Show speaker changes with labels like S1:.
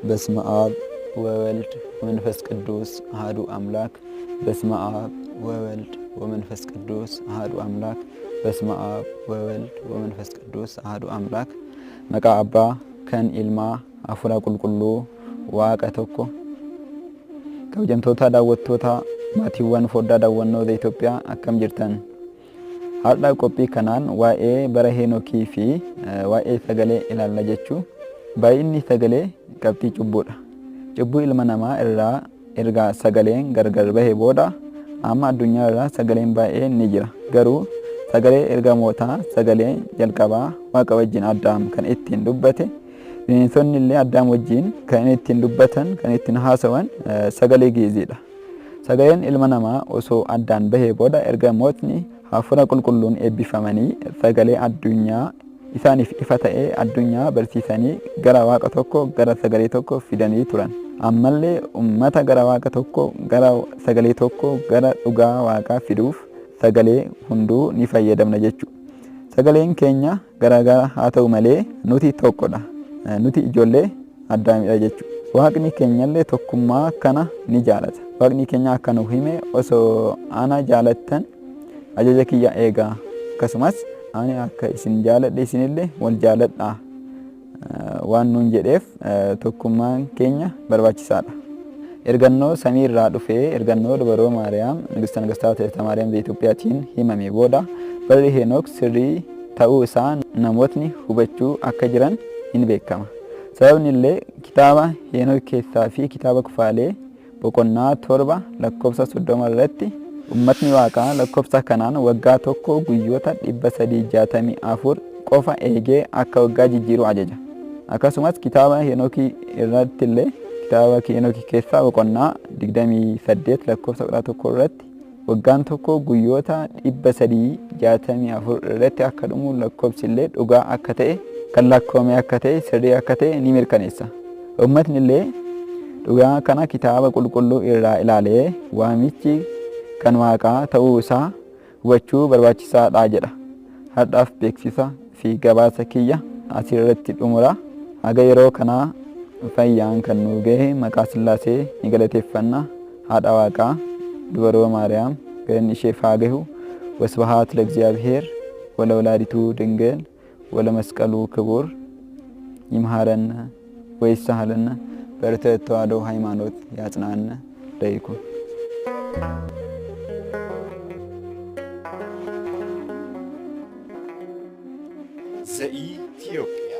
S1: በስመ አብ ወወልድ ወመንፈስ ቅዱስ አሐዱ አምላክ። በስመ አብ ወወልድ ወመንፈስ ቅዱስ አሐዱ አምላክ። በስመ አብ ወወልድ ወመንፈስ ቅዱስ አሐዱ አምላክ። መቃ አባ ከን ኢልማ አፉራ ቁልቁሉ ዋቀ tokko kabajamtoota daawwattoota maatiiwwan foddaa daawwannoo Itoophiyaa akkam jirtan. Har'a qophii kanaan waa'ee bara Heenokii fi waa'ee sagalee ilaalla jechuu. Baay'inni sagalee qabxii cubbuudha. Cubbuu ilma namaa irraa erga sagaleen gargar bahee booda amma addunyaa irraa sagaleen baay'een ni jira. Garuu sagalee ergamootaa sagalee jalqabaa Waaqa wajjin Addaam kan ittiin dubbate, bineensonni illee Addaam wajjin kan ittiin dubbatan, kan ittiin haasawan sagalee giiziidha. Sagaleen ilma namaa osoo addaan bahee booda ergamootni hafuura qulqulluun eebbifamanii sagalee addunyaa isaaniif ifa ta'ee addunyaa barsiisanii gara Waaqa tokko gara sagalee tokko fidanii turan. Ammallee ummata gara Waaqa tokko gara sagalee tokko gara dhugaa Waaqaa fiduuf sagalee hunduu ni fayyadamna jechuudha. Sagaleen keenya garaagara haa ta'u malee nuti tokkodha. Nuti ijoollee Addaamidha jechuudha. Waaqni keenyallee tokkummaa kana ni jaalata. Waaqni keenya akka nu hime osoo ana jaalattan ajaja kiyya eegaa, akkasumas ani akka isin jaaladhe isinillee wal jaaladhaa waan nuun jedheef tokkummaan keenya barbaachisaadha. Ergannoo samii irraa dhufee ergannoo dubaroo Maariyaam Nigista Negistota Maariyaam Itoophiyaatiin himame booda barri Heenok sirrii ta'uu isaa namootni hubachuu akka jiran hin beekama. Sababni illee kitaaba Heenok keessaa fi kitaaba Kufaalee boqonnaa 7 lakkoofsa 30 irratti ummatni Waaqaa lakkoofsa kanaan waggaa tokko guyyoota 364 qofa eegee akka waggaa jijjiiru ajaja. Akkasumas kitaaba Heenokii irratti illee kitaaba Heenokii keessaa boqonnaa 28 lakkoofsa 11 irratti waggaan tokko guyyoota 364 irratti akka dhumu lakkoofsi illee dhugaa akka ta'e, kan lakkoomee akka ta'e, sirrii akka ta'e ni mirkaneessa. Ummatni illee dhugaa kana kitaaba qulqulluu irraa ilaalee waamichi kan Waaqaa ta'uu isaa hubachuu barbaachisaadha jedha. Har'aaf beeksisa fi gabaasa kiyya asirratti xumura. Haga yeroo kanaa fayyaan kan nu gahe maqaa Sillaasee ni galateeffanna. Haadha Waaqaa dubaroo Maariyaam galanni isheef haa gahu. ወስብሐት ለእግዚአብሔር ወለወላዲቱ ድንግል ወለመስቀሉ ክቡር። ይምሃረነ ወይሳሃለነ በርትዕት ተዋሕዶ ሃይማኖት ያጽናነ ለይኩን።
S2: ዘኢትዮጵያ